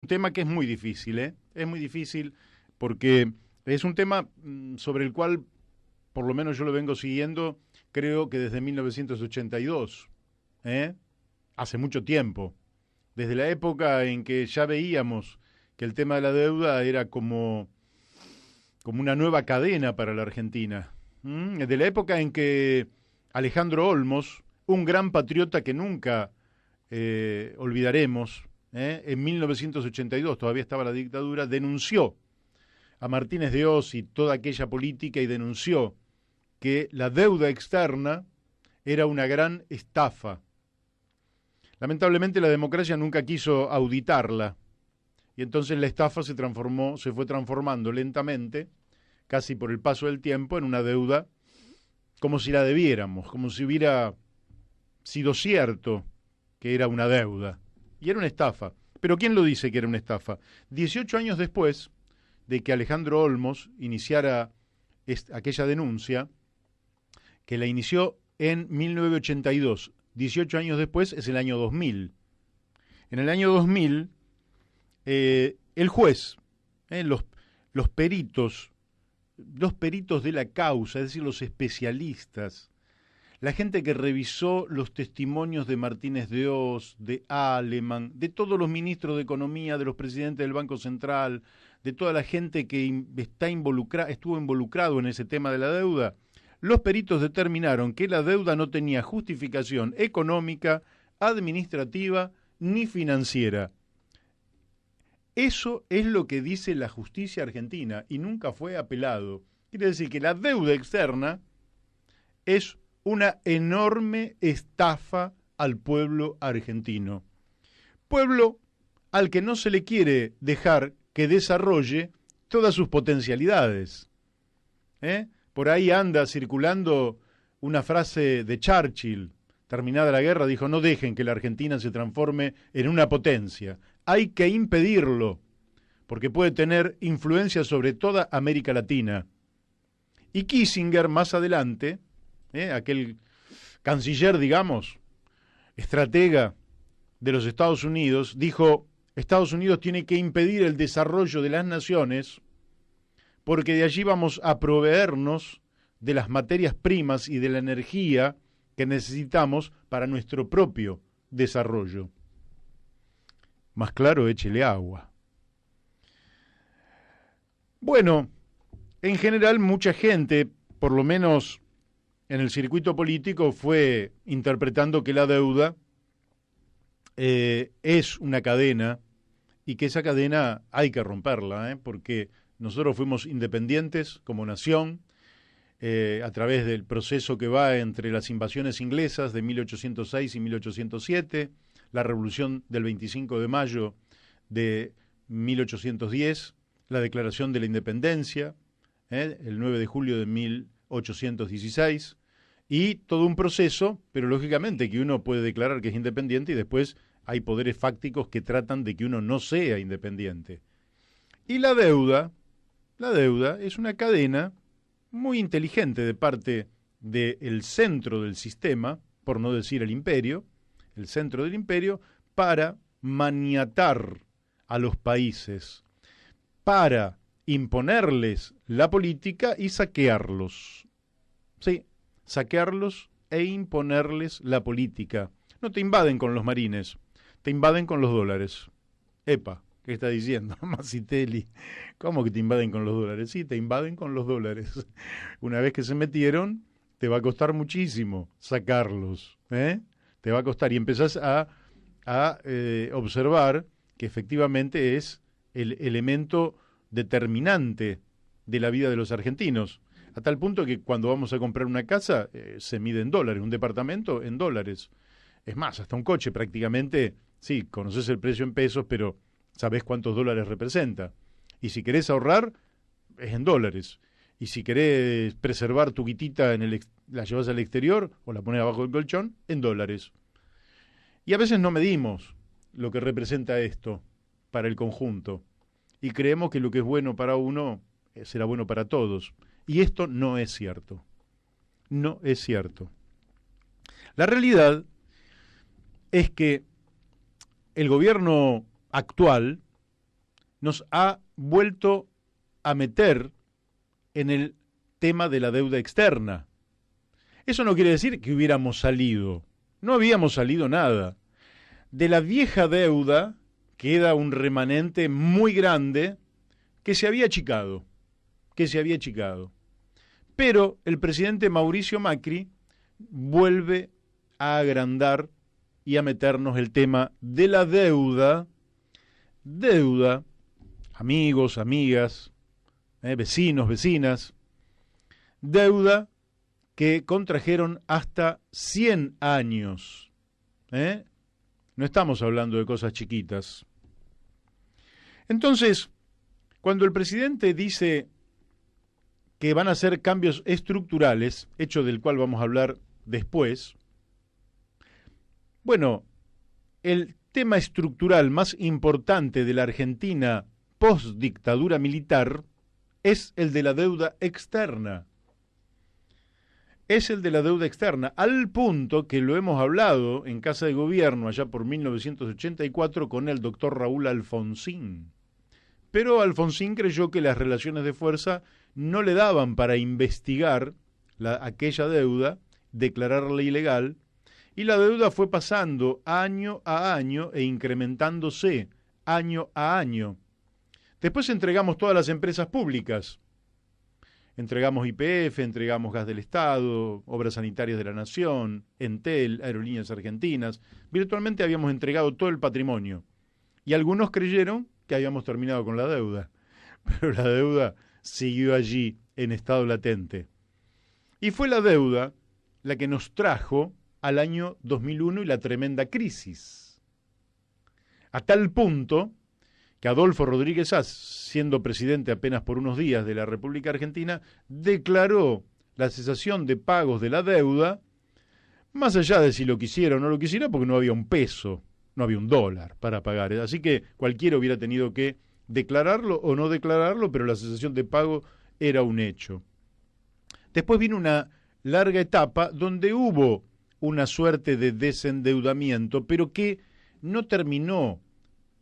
Un tema que es muy difícil, ¿eh? Es muy difícil porque es un tema sobre el cual, por lo menos yo lo vengo siguiendo, creo que desde 1982, ¿eh? Hace mucho tiempo. Desde la época en que ya veíamos que el tema de la deuda era como una nueva cadena para la Argentina. Desde la época en que Alejandro Olmos, un gran patriota que nunca olvidaremos, en 1982, todavía estaba la dictadura, denunció a Martínez de Oz y toda aquella política y denunció que la deuda externa era una gran estafa. Lamentablemente la democracia nunca quiso auditarla y entonces la estafa se fue transformando lentamente, casi por el paso del tiempo, en una deuda como si la debiéramos, como si hubiera sido cierto que era una deuda. Y era una estafa. Pero ¿quién lo dice que era una estafa? 18 años después de que Alejandro Olmos iniciara aquella denuncia, que la inició en 1982. 18 años después es el año 2000. En el año 2000, el juez, los peritos, los peritos de la causa, es decir, los especialistas, la gente que revisó los testimonios de Martínez de Oz, de Alemán, de todos los ministros de Economía, de los presidentes del Banco Central, de toda la gente que estuvo involucrado en ese tema de la deuda, los peritos determinaron que la deuda no tenía justificación económica, administrativa ni financiera. Eso es lo que dice la justicia argentina y nunca fue apelado. Quiere decir que la deuda externa es una enorme estafa al pueblo argentino. Pueblo al que no se le quiere dejar que desarrolle todas sus potencialidades. Por ahí anda circulando una frase de Churchill. Terminada la guerra, dijo: no dejen que la Argentina se transforme en una potencia. Hay que impedirlo, porque puede tener influencia sobre toda América Latina. Y Kissinger, más adelante, aquel canciller, digamos, estratega de los Estados Unidos, dijo: Estados Unidos tiene que impedir el desarrollo de las naciones porque de allí vamos a proveernos de las materias primas y de la energía que necesitamos para nuestro propio desarrollo. Más claro, échele agua. Bueno, en general mucha gente, por lo menos en el circuito político, fue interpretando que la deuda es una cadena y que esa cadena hay que romperla, porque nosotros fuimos independientes como nación a través del proceso que va entre las invasiones inglesas de 1806 y 1807, la revolución del 25 de mayo de 1810, la declaración de la independencia, el 9 de julio de 1816, y todo un proceso, pero lógicamente que uno puede declarar que es independiente y después hay poderes fácticos que tratan de que uno no sea independiente. Y la deuda es una cadena muy inteligente de parte del centro del sistema, por no decir el imperio, el centro del imperio, para maniatar a los países, para imponerles la política y saquearlos. Sí, saquearlos e imponerles la política. No te invaden con los marines, te invaden con los dólares. Epa, ¿qué está diciendo Masitelli? ¿Cómo que te invaden con los dólares? Sí, te invaden con los dólares. Una vez que se metieron, te va a costar muchísimo sacarlos. Te va a costar y empezás a observar que efectivamente es el elemento determinante de la vida de los argentinos. A tal punto que cuando vamos a comprar una casa se mide en dólares, un departamento en dólares. Es más, hasta un coche prácticamente, sí, conoces el precio en pesos, pero sabés cuántos dólares representa. Y si querés ahorrar, es en dólares. Y si querés preservar tu guitita, la llevas al exterior o la pones abajo del colchón, en dólares. Y a veces no medimos lo que representa esto para el conjunto. Y creemos que lo que es bueno para uno será bueno para todos. Y esto no es cierto. No es cierto. La realidad es que el gobierno actual nos ha vuelto a meter en el tema de la deuda externa. Eso no quiere decir que hubiéramos salido. No habíamos salido nada. De la vieja deuda queda un remanente muy grande que se había achicado. Pero el presidente Mauricio Macri vuelve a agrandar y a meternos el tema de la deuda, amigos, amigas, vecinos, vecinas, deuda que contrajeron hasta 100 años. No estamos hablando de cosas chiquitas. Entonces, cuando el presidente dice que van a hacer cambios estructurales, hecho del cual vamos a hablar después, bueno, el tema estructural más importante de la Argentina post-dictadura militar es el de la deuda externa. Es el de la deuda externa, al punto que lo hemos hablado en Casa de Gobierno allá por 1984 con el doctor Raúl Alfonsín. Pero Alfonsín creyó que las relaciones de fuerza no le daban para investigar aquella deuda, declararla ilegal, y la deuda fue pasando año a año e incrementándose año a año. Después entregamos todas las empresas públicas. Entregamos YPF, entregamos Gas del Estado, Obras Sanitarias de la Nación, Entel, Aerolíneas Argentinas. Virtualmente habíamos entregado todo el patrimonio. Y algunos creyeron que habíamos terminado con la deuda. Pero la deuda siguió allí en estado latente. Y fue la deuda la que nos trajo al año 2001 y la tremenda crisis. A tal punto que Adolfo Rodríguez Sá, siendo presidente apenas por unos días de la República Argentina, declaró la cesación de pagos de la deuda, más allá de si lo quisiera o no lo quisiera, porque no había un peso, no había un dólar para pagar. Así que cualquiera hubiera tenido que declararlo o no declararlo, pero la cesación de pago era un hecho. Después vino una larga etapa donde hubo una suerte de desendeudamiento, pero que no terminó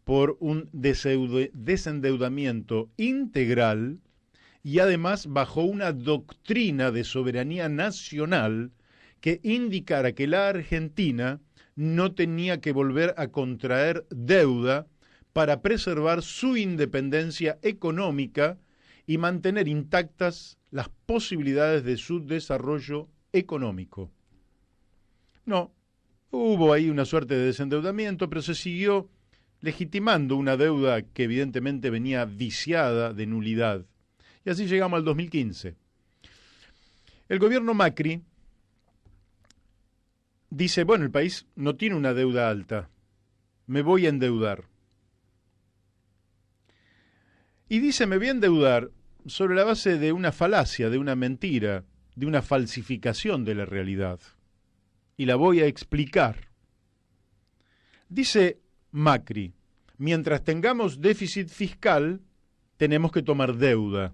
por un desendeudamiento integral y además bajo una doctrina de soberanía nacional que indicara que la Argentina no tenía que volver a contraer deuda para preservar su independencia económica y mantener intactas las posibilidades de su desarrollo económico. No, hubo ahí una suerte de desendeudamiento, pero se siguió legitimando una deuda que evidentemente venía viciada de nulidad. Y así llegamos al 2015. El gobierno Macri dice, bueno, el país no tiene una deuda alta, me voy a endeudar. Y dice, me voy a endeudar sobre la base de una falacia, de una mentira, de una falsificación de la realidad. Y la voy a explicar. Dice Macri, mientras tengamos déficit fiscal, tenemos que tomar deuda.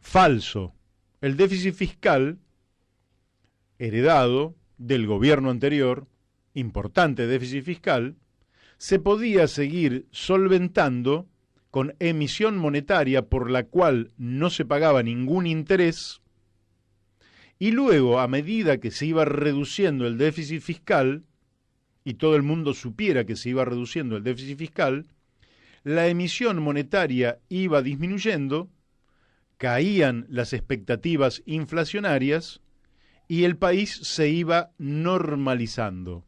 Falso. El déficit fiscal, heredado del gobierno anterior, importante déficit fiscal, se podía seguir solventando con emisión monetaria por la cual no se pagaba ningún interés, y luego, a medida que se iba reduciendo el déficit fiscal, y todo el mundo supiera que se iba reduciendo el déficit fiscal, la emisión monetaria iba disminuyendo, caían las expectativas inflacionarias y el país se iba normalizando.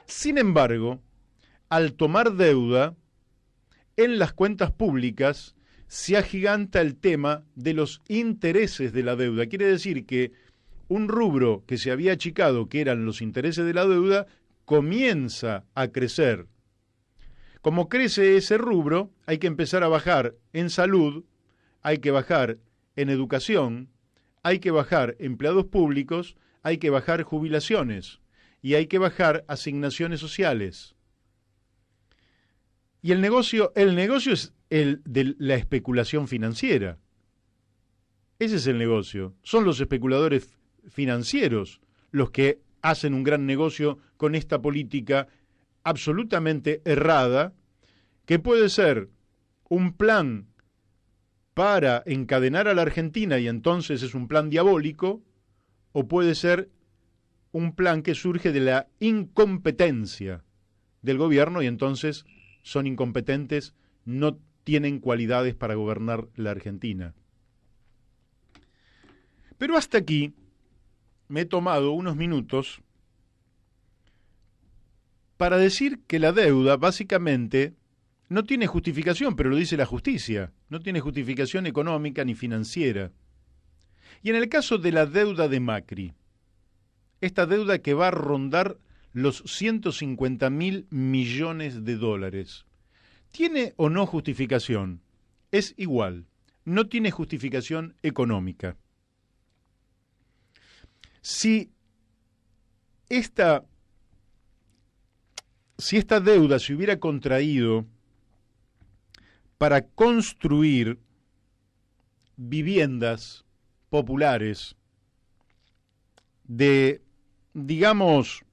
Sin embargo, al tomar deuda, en las cuentas públicas se agiganta el tema de los intereses de la deuda. Quiere decir que un rubro que se había achicado, que eran los intereses de la deuda, comienza a crecer. Como crece ese rubro, hay que empezar a bajar en salud, hay que bajar en educación, hay que bajar empleados públicos, hay que bajar jubilaciones y hay que bajar asignaciones sociales. Y el negocio es el de la especulación financiera. Ese es el negocio. Son los especuladores financieros los que hacen un gran negocio con esta política absolutamente errada que puede ser un plan para encadenar a la Argentina y entonces es un plan diabólico, o puede ser un plan que surge de la incompetencia del gobierno y entonces son incompetentes, no tienen cualidades para gobernar la Argentina. Pero hasta aquí me he tomado unos minutos para decir que la deuda básicamente no tiene justificación, pero lo dice la justicia, no tiene justificación económica ni financiera. Y en el caso de la deuda de Macri, esta deuda que va a rondar los 150.000 millones de dólares, ¿tiene o no justificación? Es igual, no tiene justificación económica. Si esta deuda se hubiera contraído para construir viviendas populares de, digamos,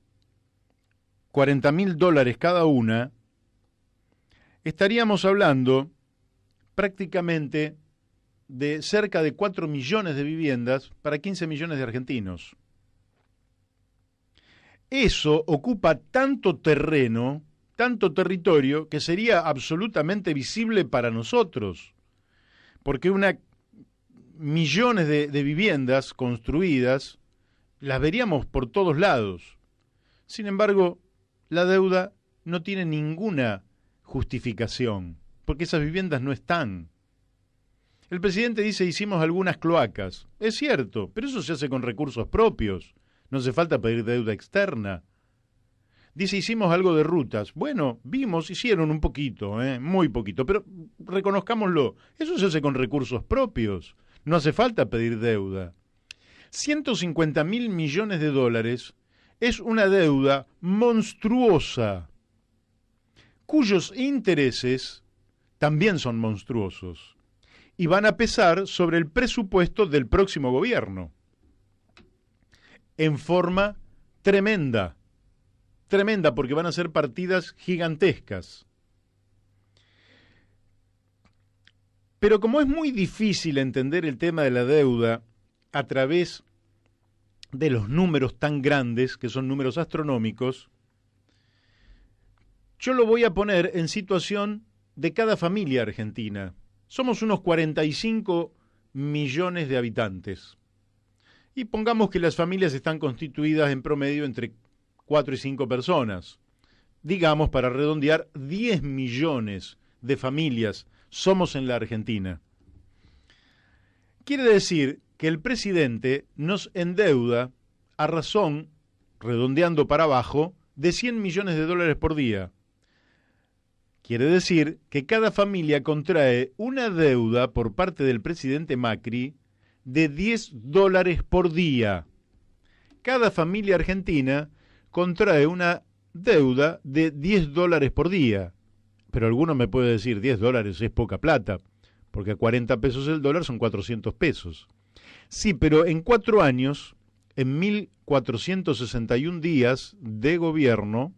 $40.000 cada una, estaríamos hablando prácticamente de cerca de 4 millones de viviendas para 15 millones de argentinos. Eso ocupa tanto terreno, tanto territorio, que sería absolutamente visible para nosotros, porque millones de viviendas construidas las veríamos por todos lados. Sin embargo, la deuda no tiene ninguna justificación, porque esas viviendas no están. El presidente dice, hicimos algunas cloacas. Es cierto, pero eso se hace con recursos propios. No hace falta pedir deuda externa. Dice, hicimos algo de rutas. Bueno, hicieron un poquito, muy poquito, pero reconozcámoslo, eso se hace con recursos propios. No hace falta pedir deuda. 150.000 millones de dólares es una deuda monstruosa, cuyos intereses también son monstruosos y van a pesar sobre el presupuesto del próximo gobierno en forma tremenda, porque van a ser partidas gigantescas. Pero como es muy difícil entender el tema de la deuda a través de los números tan grandes, que son números astronómicos, yo lo voy a poner en situación de cada familia argentina. Somos unos 45 millones de habitantes. Y pongamos que las familias están constituidas en promedio entre 4 y 5 personas. Digamos, para redondear, 10 millones de familias somos en la Argentina. Quiere decir que el presidente nos endeuda a razón, redondeando para abajo, de 100 millones de dólares por día. Quiere decir que cada familia contrae una deuda por parte del presidente Macri de $10 por día. Cada familia argentina contrae una deuda de $10 por día. Pero alguno me puede decir, $10 es poca plata, porque a 40 pesos el dólar son 400 pesos. Sí, pero en 4 años, en 1.461 días de gobierno,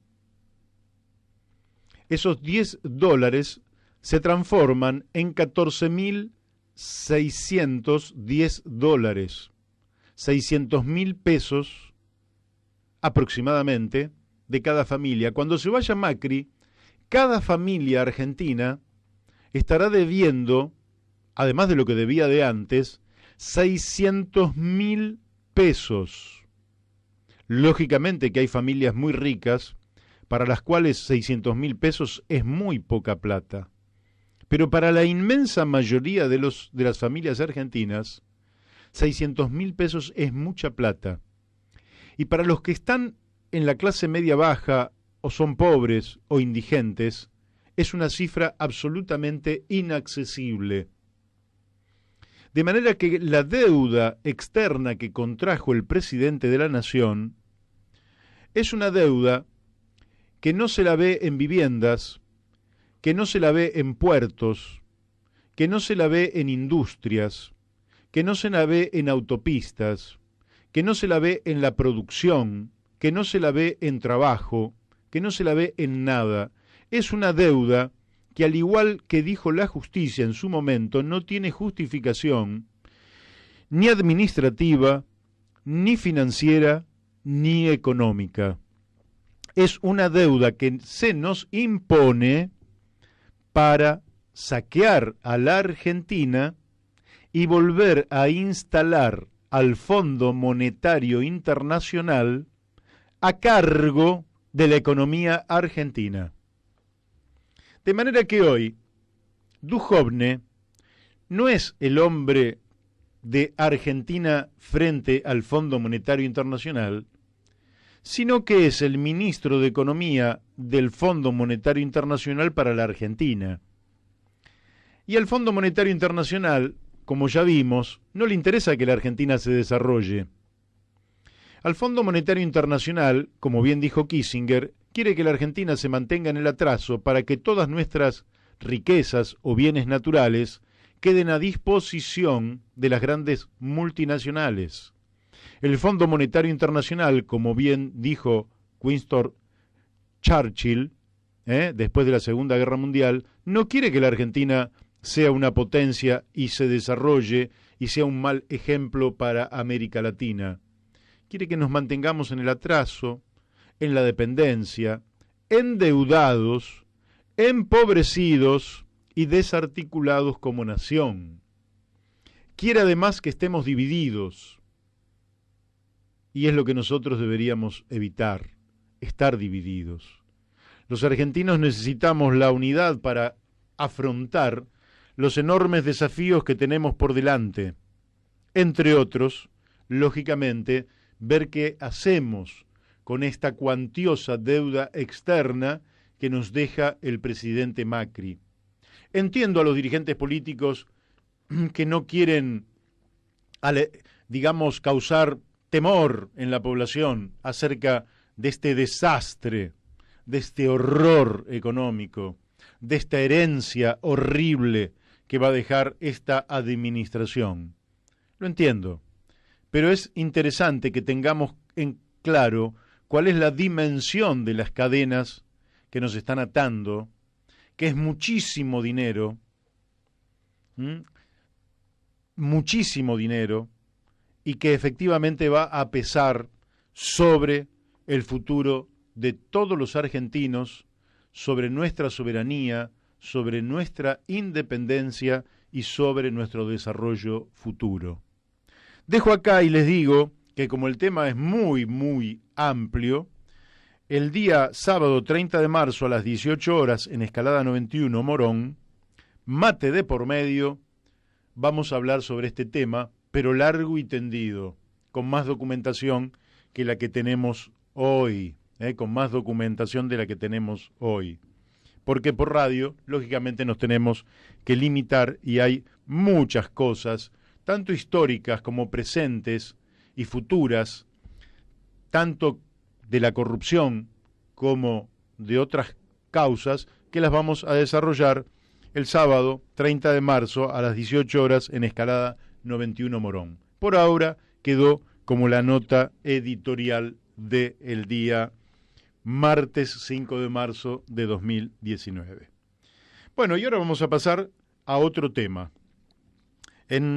esos $10 se transforman en 14.610 dólares, 600.000 pesos aproximadamente de cada familia. Cuando se vaya Macri, cada familia argentina estará debiendo, además de lo que debía de antes, 600.000 pesos. Lógicamente que hay familias muy ricas para las cuales 600.000 pesos es muy poca plata. Pero para la inmensa mayoría de las familias argentinas, 600.000 pesos es mucha plata. Y para los que están en la clase media baja, o son pobres o indigentes, es una cifra absolutamente inaccesible. De manera que la deuda externa que contrajo el presidente de la Nación es una deuda que no se la ve en viviendas, que no se la ve en puertos, que no se la ve en industrias, que no se la ve en autopistas, que no se la ve en la producción, que no se la ve en trabajo, que no se la ve en nada. Es una deuda que al igual que dijo la justicia en su momento, no tiene justificación ni administrativa, ni financiera, ni económica. Es una deuda que se nos impone para saquear a la Argentina y volver a instalar al Fondo Monetario Internacional a cargo de la economía argentina. De manera que hoy, Duhovne no es el hombre de Argentina frente al Fondo Monetario Internacional, sino que es el ministro de Economía del Fondo Monetario Internacional para la Argentina. Y al Fondo Monetario Internacional, como ya vimos, no le interesa que la Argentina se desarrolle. Al Fondo Monetario Internacional, como bien dijo Kissinger, quiere que la Argentina se mantenga en el atraso para que todas nuestras riquezas o bienes naturales queden a disposición de las grandes multinacionales. El Fondo Monetario Internacional, como bien dijo Winston Churchill, después de la Segunda Guerra Mundial, no quiere que la Argentina sea una potencia y se desarrolle y sea un mal ejemplo para América Latina. Quiere que nos mantengamos en el atraso, en la dependencia, endeudados, empobrecidos y desarticulados como nación. Quiere además que estemos divididos. Y es lo que nosotros deberíamos evitar, estar divididos. Los argentinos necesitamos la unidad para afrontar los enormes desafíos que tenemos por delante. Entre otros, lógicamente, ver qué hacemos con esta cuantiosa deuda externa que nos deja el presidente Macri. Entiendo a los dirigentes políticos que no quieren, digamos, causar temor en la población acerca de este desastre, de este horror económico, de esta herencia horrible que va a dejar esta administración. Lo entiendo, pero es interesante que tengamos en claro cuál es la dimensión de las cadenas que nos están atando, que es muchísimo dinero, muchísimo dinero, y que efectivamente va a pesar sobre el futuro de todos los argentinos, sobre nuestra soberanía, sobre nuestra independencia y sobre nuestro desarrollo futuro. Dejo acá y les digo que como el tema es muy, muy amplio, el día sábado 30 de marzo a las 18 horas en Escalada 91 Morón, mate de por medio, vamos a hablar sobre este tema, pero largo y tendido, con más documentación que la que tenemos hoy, con más documentación de la que tenemos hoy. Porque por radio, lógicamente, nos tenemos que limitar y hay muchas cosas, tanto históricas como presentes y futuras, tanto de la corrupción como de otras causas, que las vamos a desarrollar el sábado 30 de marzo a las 18 horas en Escalada 91 Morón. Por ahora quedó como la nota editorial del día martes 5 de marzo de 2019. Bueno, y ahora vamos a pasar a otro tema. En